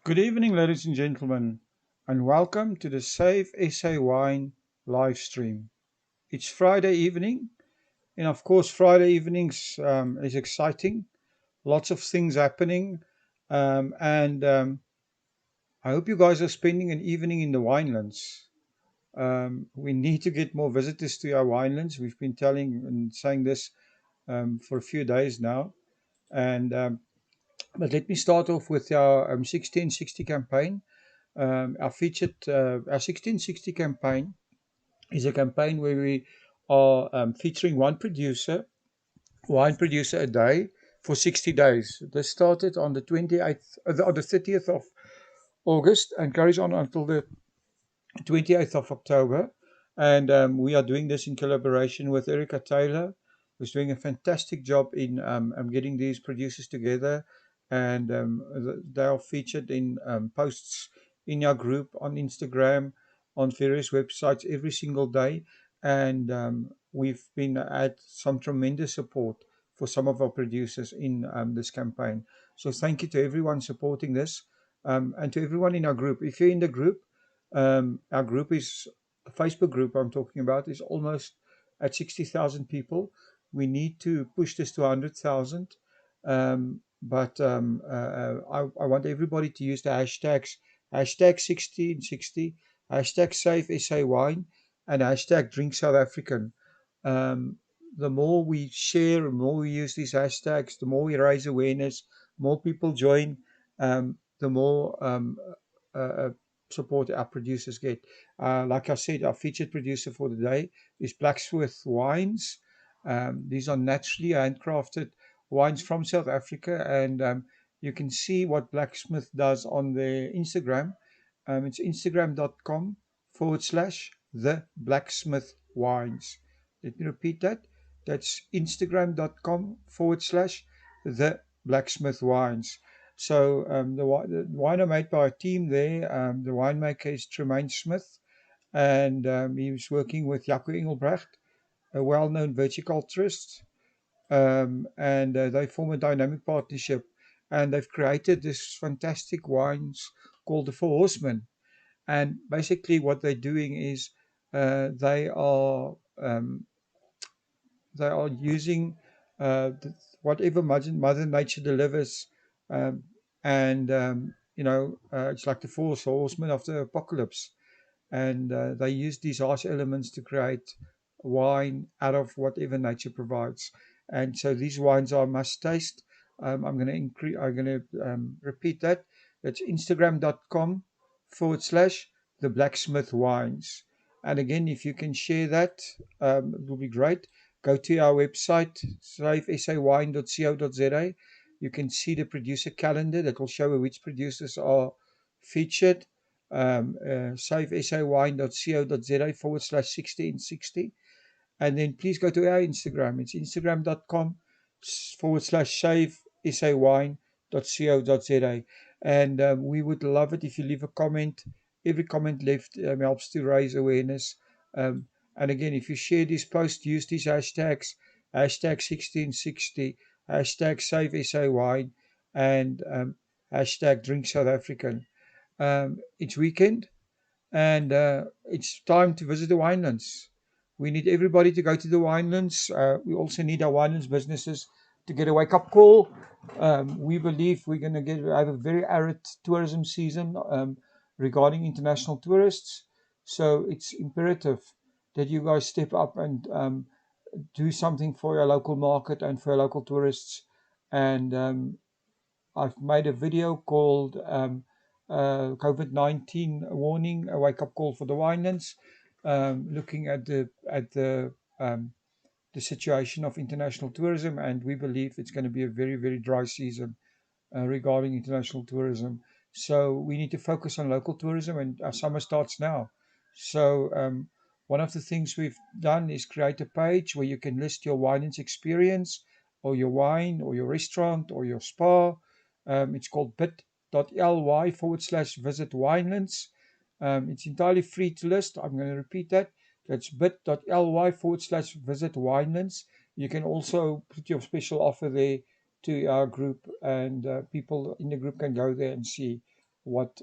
Good evening, ladies and gentlemen, and welcome to the Save SA Wine live stream. It's Friday evening, and of course, Friday evenings is exciting. Lots of things happening, and I hope you guys are spending an evening in the winelands. We need to get more visitors to our winelands. We've been telling and saying this for a few days now, and but let me start off with our 1660 campaign. Our 1660 campaign is a campaign where we are featuring wine producer a day for 60 days. This started on the 28th, on the 30th of August and carries on until the 28th of October. And we are doing this in collaboration with Erica Taylor, who's doing a fantastic job in getting these producers together. And they are featured in posts in our group on Instagram, on various websites every single day. And we've been at some tremendous support for some of our producers in this campaign. So thank you to everyone supporting this and to everyone in our group. If you're in the group, our group is a Facebook group I'm talking about is almost at 60,000 people. We need to push this to 100,000. I want everybody to use the hashtags hashtag 1660, hashtag Save SA Wine, and hashtag Drink South African. Um, the more we share, the more we use these hashtags, the more we raise awareness, more people join, the more uh, support our producers get. Like I said, our featured producer for the day is Blacksmith Wines. These are naturally handcrafted wines from South Africa, and you can see what Blacksmith does on their Instagram. It's instagram.com forward slash the Blacksmith Wines. Let me repeat that. That's instagram.com forward slash the Blacksmith Wines. So the wine are made by a team there. The winemaker is Tremayne Smith, and he was working with Jaco Engelbrecht, a well-known viticulturist, and they form a dynamic partnership, and they've created this fantastic wines called the Four Horsemen. And basically, what they're doing is uh, they are um, they are using whatever Mother Nature delivers, um, and it's like the Four Horsemen of the apocalypse, and they use these harsh elements to create wine out of whatever nature provides. And so these wines are must taste. I'm going to increase. I'm going to repeat that. That's Instagram.com forward slash the Blacksmith Wines. And again, if you can share that, it will be great. Go to our website, savesawine.co.za. You can see the producer calendar that will show which producers are featured. Savesawine.co.za forward slash 1660. And then please go to our Instagram. It's instagram.com forward slash savesawine.co.za. And we would love it if you leave a comment. Every comment left helps to raise awareness. And again, if you share this post, use these hashtags hashtag 1660, hashtag Save SA Wine, and hashtag Drink South African. It's weekend, and it's time to visit the winelands. We need everybody to go to the winelands. We also need our winelands businesses to get a wake up call. We believe we're going to have a very arid tourism season regarding international tourists. So it's imperative that you guys step up and do something for your local market and for your local tourists. And I've made a video called COVID-19 warning, a wake-up call for the winelands, looking at the situation of international tourism, and we believe it's going to be a very, very dry season regarding international tourism. So we need to focus on local tourism, and our summer starts now. So one of the things we've done is create a page where you can list your winelands experience, or your wine, or your restaurant, or your spa. It's called bit.ly forward slash visit winelands. It's entirely free to list. I'm going to repeat that. That's bit.ly forward slash visit winelands. You can also put your special offer there to our group, and people in the group can go there and see. what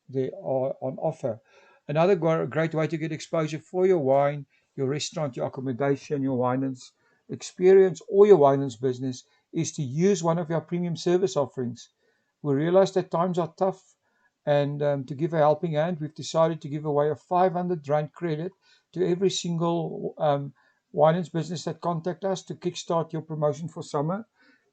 they are on offer. Another great way to get exposure for your wine, your restaurant, your accommodation, your winelands experience, or your winelands business is to use one of our premium service offerings. We realize that times are tough, and to give a helping hand, we've decided to give away a 500 Rand credit to every single winelands business that contact us to kickstart your promotion for summer.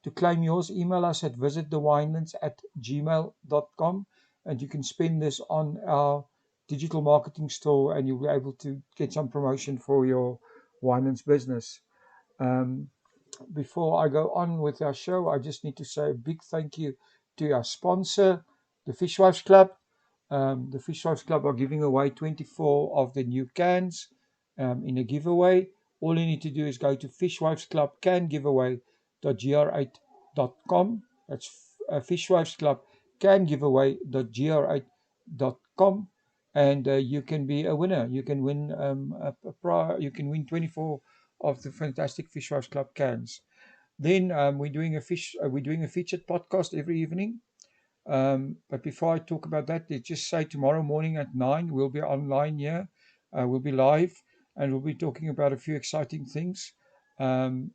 To claim yours, email us at visitthewinelands@gmail.com, and you can spend this on our digital marketing store, and you'll be able to get some promotion for your winelands business. Um, Before I go on with our show, I just need to say a big thank you to our sponsor, the Fishwives Club. The Fishwives Club are giving away 24 of the new cans in a giveaway. All you need to do is go to fishwivesclubcangiveaway.gr8.com. That's fishwivesclubcangiveaway.gr8.com, and you can be a winner. You can win you can win 24 of the fantastic Fishwives Club cans. Then we're doing a featured podcast every evening. But before I talk about that, let's just say tomorrow morning at 9, we'll be online here. We'll be live, and we'll be talking about a few exciting things. Um,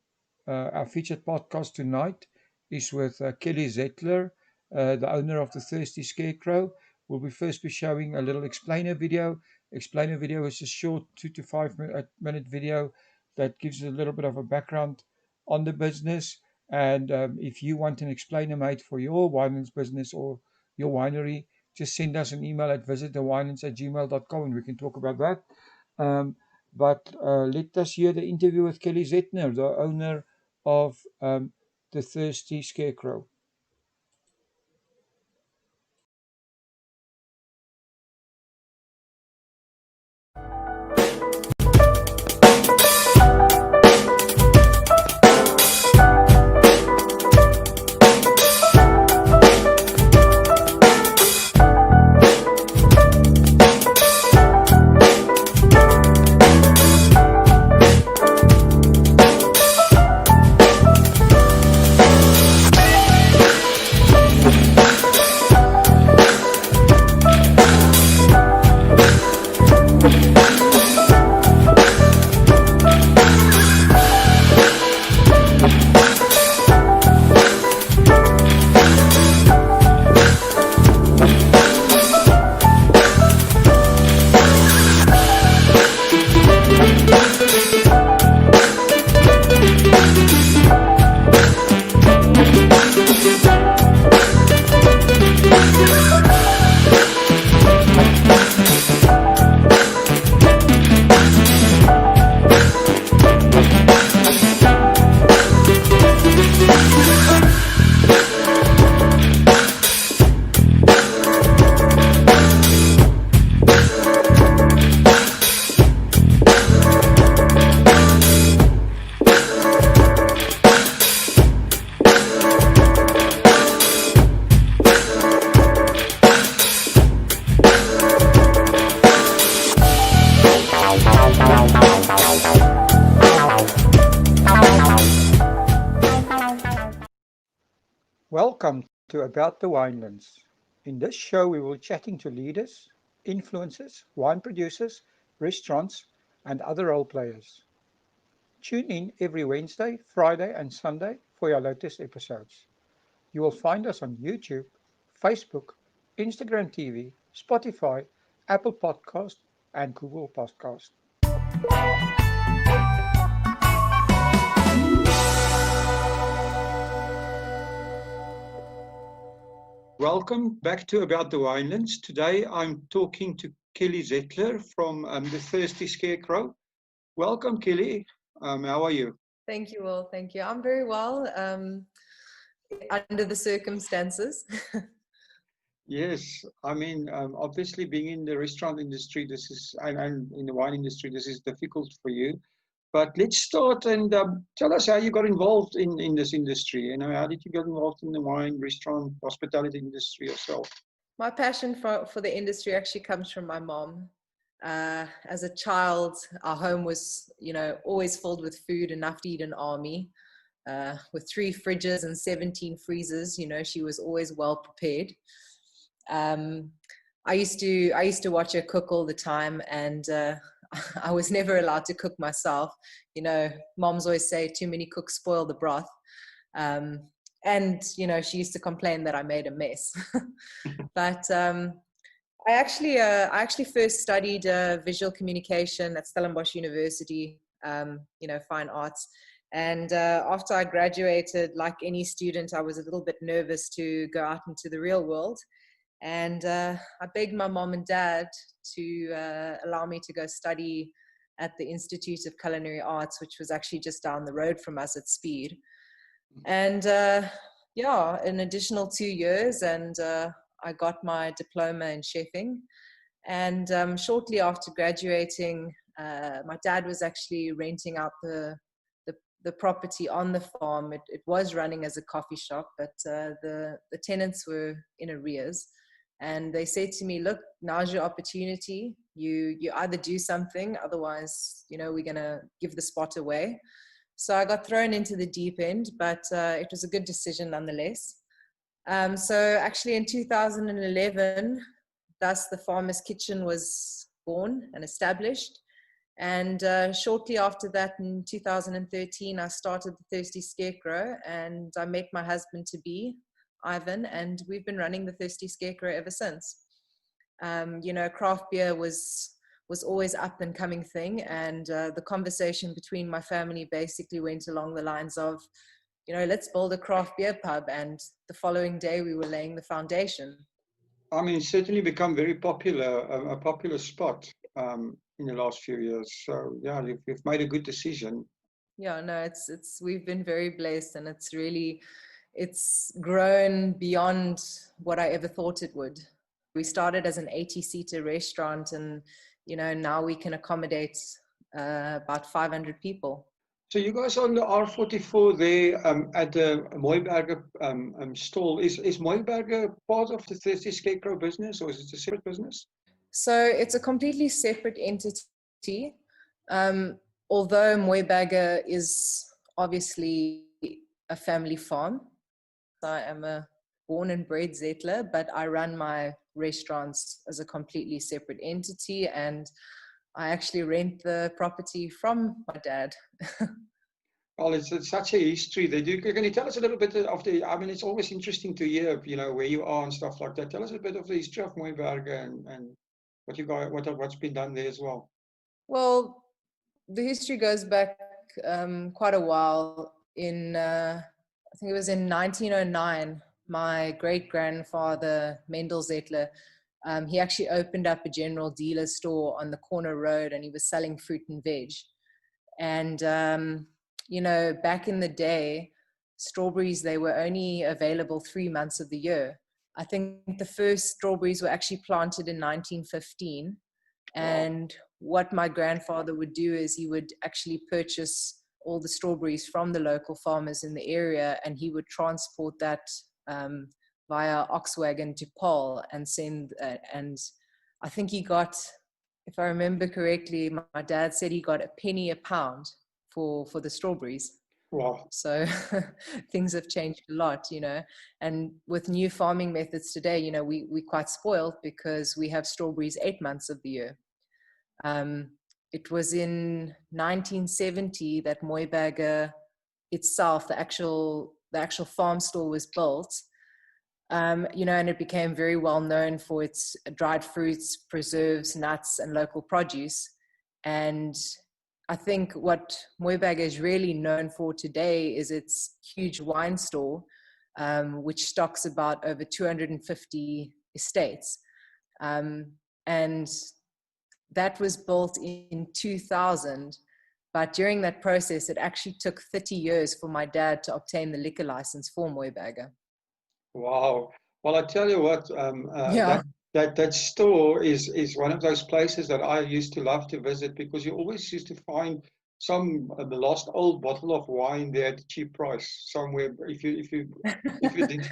our featured podcast tonight is with Kelly Zettler, the owner of the Thirsty Scarecrow. We'll be first be showing a little explainer video. Explainer video is a short 2 to 5 minute video that gives a little bit of a background on the business. And if you want an explainer made for your winelands business or your winery, just send us an email at visitthewinelands@gmail.com, and we can talk about that. Um, but let us hear the interview with Kelly Zettner, the owner of the Thirsty Scarecrow. Welcome to About the Winelands. In this show, we will be chatting to leaders, influencers, wine producers, restaurants, and other role players. Tune in every Wednesday, Friday, and Sunday for your latest episodes. You will find us on YouTube, Facebook, Instagram TV, Spotify, Apple Podcast, and Google Podcast. Welcome back to About the Winelands. Today I'm talking to Kelly Zettler from the Thirsty Scarecrow. Welcome, Kelly. How are you? Thank you, Will. Thank you. I'm very well under the circumstances. Yes, I mean, obviously being in the restaurant industry, this is, and in the wine industry, this is difficult for you. But let's start and tell us how you got involved in this industry. You know, how did you get involved in the wine, restaurant, hospitality industry yourself? My passion for the industry actually comes from my mom. As a child, our home was, always filled with food, enough to eat an army. With 3 fridges and 17 freezers, she was always well prepared. Um, I used to watch her cook all the time, and I was never allowed to cook myself. You know, moms always say too many cooks spoil the broth. Um, and you know, she used to complain that I made a mess. But I actually first studied visual communication at Stellenbosch University, you know, fine arts. And after I graduated, like any student, I was a little bit nervous to go out into the real world. And I begged my mom and dad to allow me to go study at the Institute of Culinary Arts, which was actually just down the road from us at Speed. And yeah, an additional 2 years, and I got my diploma in chefing. And shortly after graduating, my dad was actually renting out the property on the farm. It was running as a coffee shop, but the tenants were in arrears. And they said to me, look, now's your opportunity. You either do something, otherwise, you know, we're going to give the spot away. So I got thrown into the deep end, but it was a good decision nonetheless. So actually in 2011, thus the Farmer's Kitchen was born and established. And shortly after that, in 2013, I started the Thirsty Scarecrow, and I met my husband-to-be, Ivan, and we've been running the Thirsty Scarecrow ever since. You know, craft beer was always up and coming thing, and the conversation between my family basically went along the lines of, you know, let's build a craft beer pub, and the following day we were laying the foundation. I mean, it's certainly become very popular, a popular spot in the last few years. So yeah, you've made a good decision. Yeah, no, it's we've been very blessed, and it's grown beyond what I ever thought it would. We started as an 80-seater restaurant, and you know, now we can accommodate about 500 people. So you guys on the R44 there at the Mooiberger stall. Is Mooiberger part of the Thirsty Scarecrow business, or is it a separate business? So it's a completely separate entity. Although Mooiberger is obviously a family farm. I am a born and bred Zetler, but I run my restaurants as a completely separate entity, and I actually rent the property from my dad. Well, it's such a history. Can you tell us a little bit of the? I mean, it's always interesting to hear, you know, where you are and stuff like that. Tell us a bit of the history of Mooiberger and what you got, what's been done there as well. Well, the history goes back quite a while. I think it was in 1909. My great grandfather Mendel Zetler, he actually opened up a general dealer store on the corner road, and he was selling fruit and veg. And you know, back in the day, strawberries, they were only available 3 months of the year. I think the first strawberries were actually planted in 1915. And what my grandfather would do is he would actually purchase all the strawberries from the local farmers in the area, and he would transport that via ox wagon to Paarl and send, and I think he got, if I remember correctly, my dad said he got a penny a pound for the strawberries. Wow. So things have changed a lot, you know, and with new farming methods today, you know, we're quite spoiled because we have strawberries 8 months of the year. It was in 1970 that Mooiberger itself, the actual farm store, was built. You know, and it became very well known for its dried fruits, preserves, nuts, and local produce. And I think what Mooiberger is really known for today is its huge wine store, which stocks about over 250 estates. And that was built in 2000. But during that process, it actually took 30 years for my dad to obtain the liquor license for Mooiberger. Wow. Well, I tell you what, Yeah. that store is one of those places that I used to love to visit, because you always used to find the lost old bottle of wine there at a cheap price somewhere. If you did,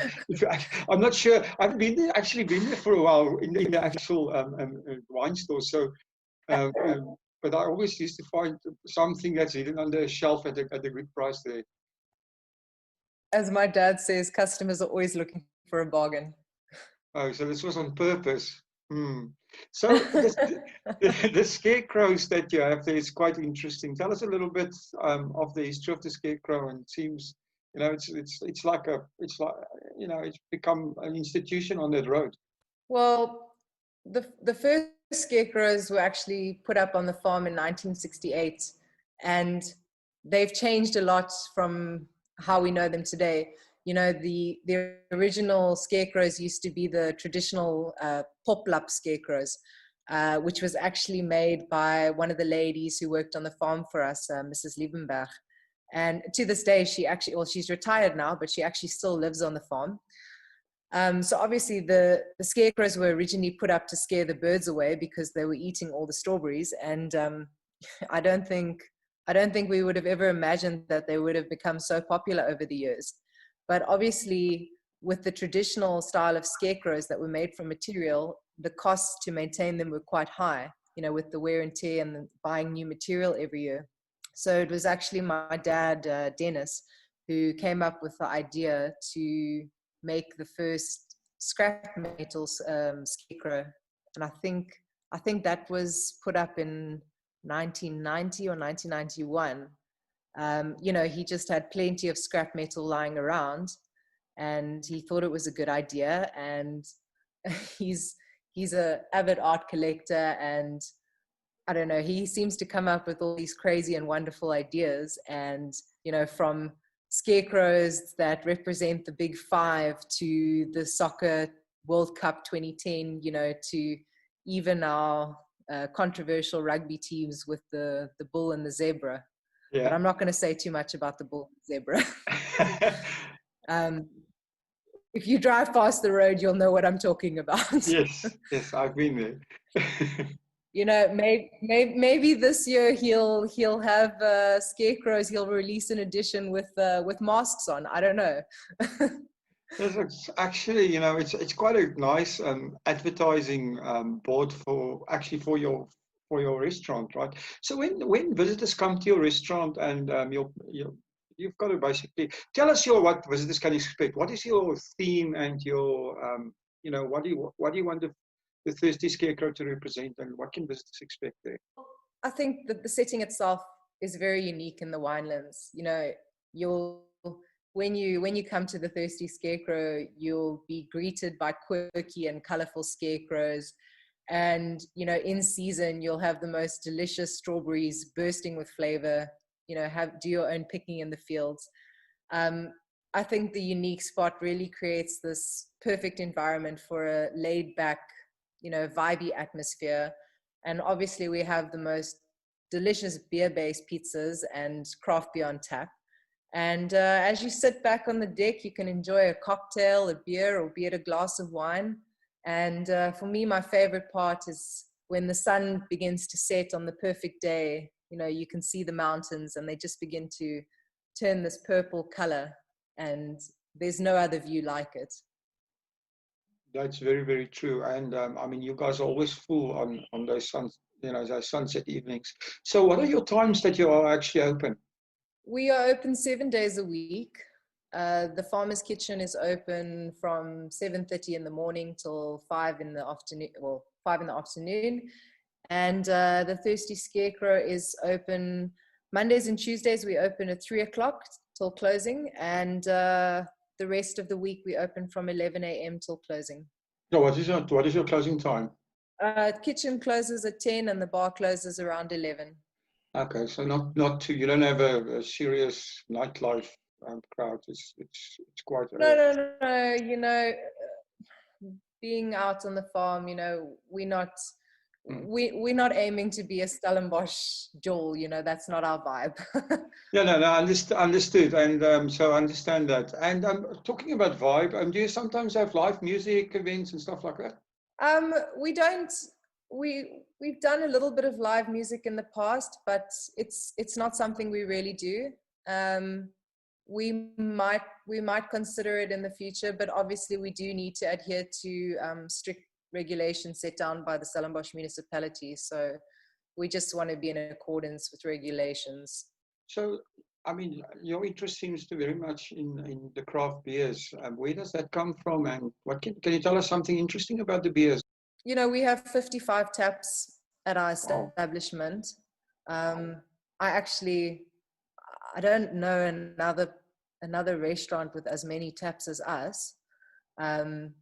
I'm not sure. I've actually been there for a while in the actual wine store. So, but I always used to find something that's hidden under a shelf at a good price there. As my dad says, customers are always looking for a bargain. Oh, so this was on purpose. Hmm. So the scarecrows that you have there is quite interesting. Tell us a little bit of the history of the scarecrow. And it seems, it's like it's become an institution on that road. Well, the first scarecrows were actually put up on the farm in 1968, and they've changed a lot from how we know them today. The original scarecrows used to be the traditional poplap scarecrows, which was actually made by one of the ladies who worked on the farm for us, Mrs. Liebenberg. And to this day, she's retired now, but she actually still lives on the farm. So obviously the scarecrows were originally put up to scare the birds away because they were eating all the strawberries. And I don't think we would have ever imagined that they would have become so popular over the years. But obviously, with the traditional style of scarecrows that were made from material, the costs to maintain them were quite high, with the wear and tear and buying new material every year. So it was actually my dad, Dennis, who came up with the idea to make the first scrap metal scarecrow. And I think that was put up in 1990 or 1991. He just had plenty of scrap metal lying around, and he thought it was a good idea. And he's a avid art collector, and I don't know, he seems to come up with all these crazy and wonderful ideas. And from scarecrows that represent the big five to the soccer World Cup 2010, to even our controversial rugby teams with the bull and the zebra. But Yeah. I'm not going to say too much about the bull and zebra. um, if you drive past the road, you'll know what I'm talking about. Yes, I've been there. Maybe this year he'll have scarecrows. He'll release an edition with masks on. I don't know. Yes, it's actually, it's quite a nice advertising board for your restaurant, right? So when visitors come to your restaurant and you've got to basically tell us what visitors can expect. What is your theme and your what do you want the thirsty scarecrow to represent, and what can visitors expect there? I think that the setting itself is very unique in the winelands. You'll when you come to the Thirsty Scarecrow, you'll be greeted by quirky and colorful scarecrows. And in season, you'll have the most delicious strawberries bursting with flavor. Do your own picking in the fields. I think the unique spot really creates this perfect environment for a laid back, vibey atmosphere. And obviously we have the most delicious beer-based pizzas and craft beer on tap. And as you sit back on the deck, you can enjoy a cocktail, a beer, or be it a glass of wine. And for me, my favorite part is when the sun begins to set on the perfect day. You can see the mountains and they just begin to turn this purple color, and there's no other view like it. That's very, very true. And I mean, you guys are always full on those those sunset evenings. So what are your times that you are actually open? We are open 7 days a week. The farmer's kitchen is open from 7:30 in the morning till 5 in the afternoon. Well, 5 in the afternoon. And the Thirsty Scarecrow is open Mondays and Tuesdays. We open at 3 o'clock till closing, and the rest of the week we open from 11 a.m. till closing. So what is your closing time? Kitchen closes at 10 and the bar closes around 11. Okay, so not too. You don't have a serious nightlife crowd. It's quite. No. Being out on the farm, we're not Mm. we're not aiming to be a Stellenbosch jewel. That's not our vibe. Yeah, no, understood, and so I understand that. And talking about vibe, do you sometimes have live music events and stuff like that? We don't. We've done a little bit of live music in the past, but it's not something we really do. We might consider it in the future, but obviously we do need to adhere to strict regulations set down by the Stellenbosch municipality. So we just want to be in accordance with regulations. So I mean, your interest seems to very much in the craft beers. Where does that come from, and what can you tell us something interesting about the beers? You know, we have 55 taps at our Wow. establishment. I actually, I don't know another restaurant with as many taps as us. Um,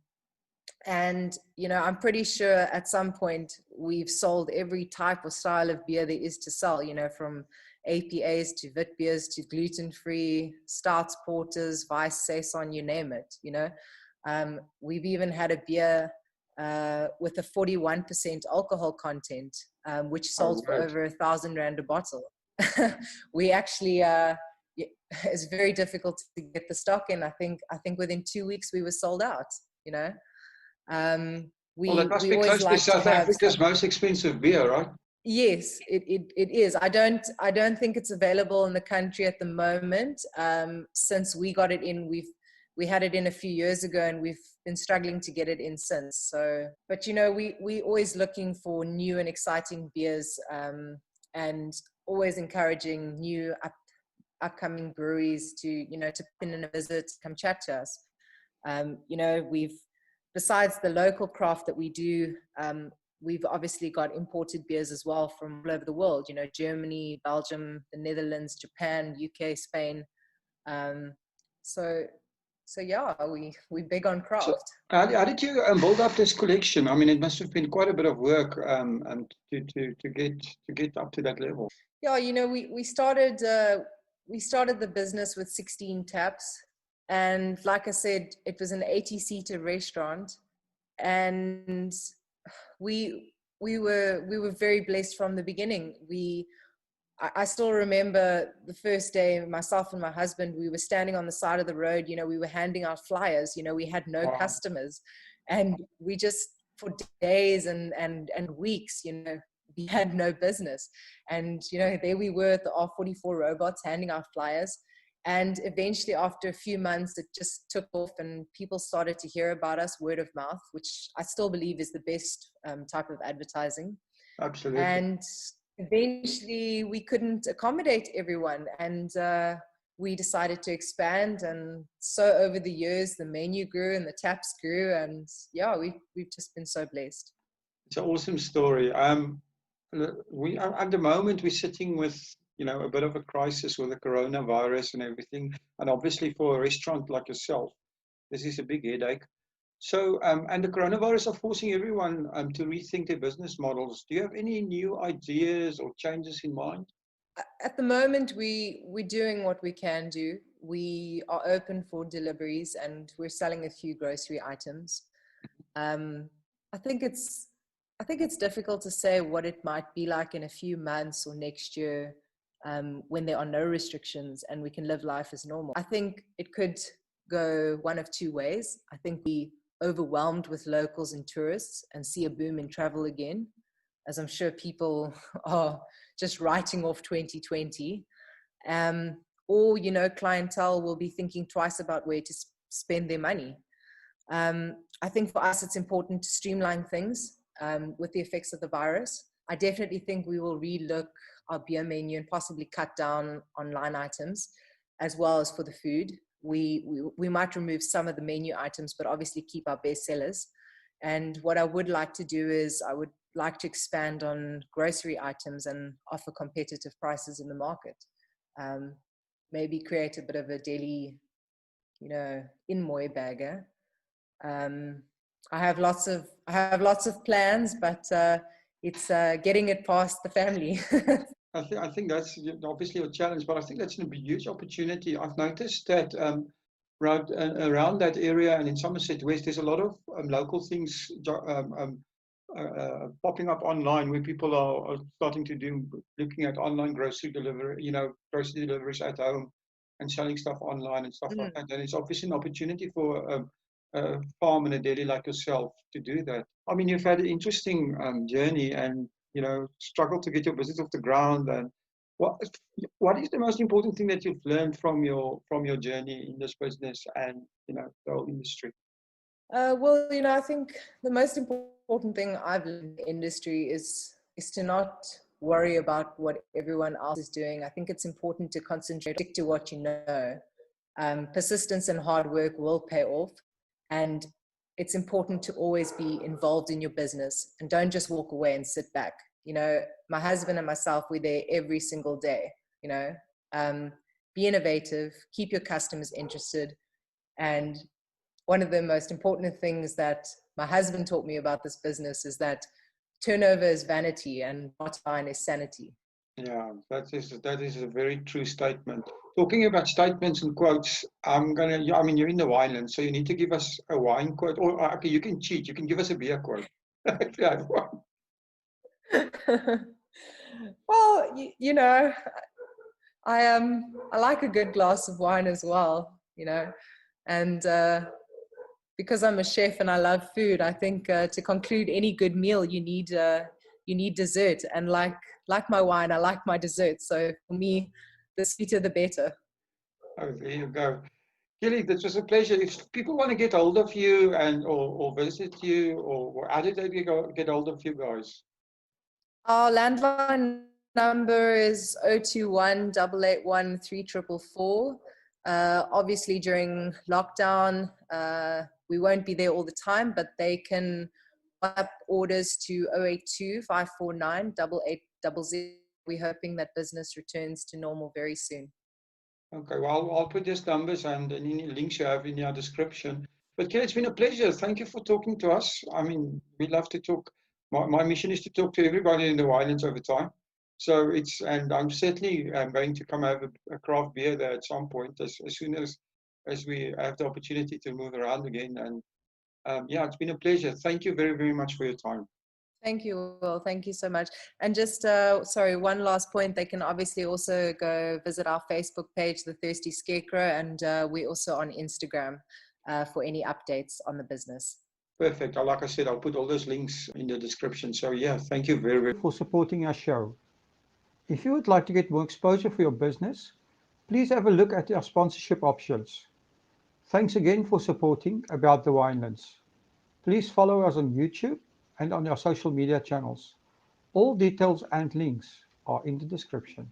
and you know, I'm pretty sure at some point we've sold every type or style of beer there is to sell. You know, from APAs to wit beers to gluten-free stouts, porters, vice, saison, you name it. You know, we've even had a beer with a 41% alcohol content, which Oh, sold for right. over R1,000 a bottle. We actually, it's very difficult to get the stock in. I think within 2 weeks we were sold out. You know, Well, that must we be always close to like to South have Africa's some. most expensive beer, right? Yes, it is. I don't think it's available in the country at the moment. Since we got it in, we had it in a few years ago, and we've been struggling to get it in since. So, but you know, we always looking for new and exciting beers, and always encouraging new upcoming breweries to, you know, to put in a visit, come chat to us. You know, besides the local craft that we do, we've obviously got imported beers as well from all over the world, you know, Germany, Belgium, the Netherlands, Japan, UK, Spain. Um, so, so yeah, we big on So, craft. how did you build up this collection? I mean, it must have been quite a bit of work and to get up to that level. Yeah, you know, we started the business with 16 taps, and like I said, it was an 80-seater restaurant, and we were very blessed from the beginning. I still remember the first day, myself and my husband, we were standing on the side of the road, you know, we were handing out flyers, you know, we had no Wow. customers, and we just, for days and weeks, you know, we had no business. And, you know, there we were at the R44 robots handing out flyers. And eventually, after a few months, it just took off and people started to hear about us, word of mouth, which I still believe is the best type of advertising. Absolutely. And eventually we couldn't accommodate everyone, and we decided to expand. And so over the years the menu grew and the taps grew, and yeah, we've just been so blessed. It's an awesome story. We at the moment we're sitting with a bit of a crisis with the coronavirus and everything, and obviously for a restaurant like yourself, this is a big headache. So, and the coronavirus are forcing everyone to rethink their business models. Do you have any new ideas or changes in mind? At the moment we're doing what we can do. We are open for deliveries and we're selling a few grocery items. um, I think it's I think it's difficult to say what it might be like in a few months or next year, when there are no restrictions and we can live life as normal. I think it could go one of two ways. I think we overwhelmed with locals and tourists and see a boom in travel again, as I'm sure people are just writing off 2020. Or, you know, clientele will be thinking twice about where to spend their money. I think for us, it's important to streamline things with the effects of the virus. I definitely think we will relook our beer menu and possibly cut down on line items, as well as for the food. We might remove some of the menu items, but obviously keep our best sellers. And what I would like to do is I would like to expand on grocery items and offer competitive prices in the market. Um, Maybe create a bit of a deli, you know, in mooi bagger. um, I have lots of plans, but it's getting it past the family. I think that's obviously a challenge, but I think that's a huge opportunity. I've noticed that around that area and in Somerset West, there's a lot of local things popping up online where people are starting to looking at online grocery delivery, grocery deliveries at home and selling stuff online and stuff like Mm. that. And it's obviously an opportunity for a farm and a dairy like yourself to do that. I mean, you've had an interesting journey and struggle to get your business off the ground. And what what is the most important thing that you've learned from your journey in this business and the whole industry? Well, I think the most important thing I've learned in the industry is to not worry about what everyone else is doing. I think it's important to concentrate, stick to what you know. Persistence and hard work will pay off. And it's important to always be involved in your business and don't just walk away and sit back. You know, my husband and myself, we're there every single day, you know. Be innovative, keep your customers interested. And one of the most important things that my husband taught me about this business is that turnover is vanity and bottom line is sanity. Yeah, that is a very true statement. Talking about statements and quotes, I'm gonna. I mean, you're in the wineland, so you need to give us a wine quote, or okay, you can cheat. You can give us a beer quote. If you have one. Well, you know, I like a good glass of wine as well, you know, and because I'm a chef and I love food, I think to conclude any good meal, you need dessert, and like my wine, I like my dessert. So for me, the sweeter the better. Oh, there you go. Kelly, this was a pleasure. If people want to get hold of you or visit you, or how did they get hold of you guys? Our landline number is 021 881 3444. Obviously, during lockdown, we won't be there all the time, but they can up orders to 082 549 8800. We're hoping that business returns to normal very soon. Okay, well, I'll put these numbers and any links you have in your description. But Kelly, it's been a pleasure. Thank you for talking to us. I mean, we love to talk. My mission is to talk to everybody in the Winelands over time. So and I'm certainly going to come have a craft beer there at some point as soon as we have the opportunity to move around again. And yeah, it's been a pleasure. Thank you very, very much for your time. Thank you, Will. Thank you so much. And just, sorry, one last point. They can obviously also go visit our Facebook page, The Thirsty Scarecrow, and we're also on Instagram for any updates on the business. Perfect. Like I said, I'll put all those links in the description. So yeah, thank you very, very much for supporting our show. If you would like to get more exposure for your business, please have a look at our sponsorship options. Thanks again for supporting About the Winelands. Please follow us on YouTube and on our social media channels. All details and links are in the description.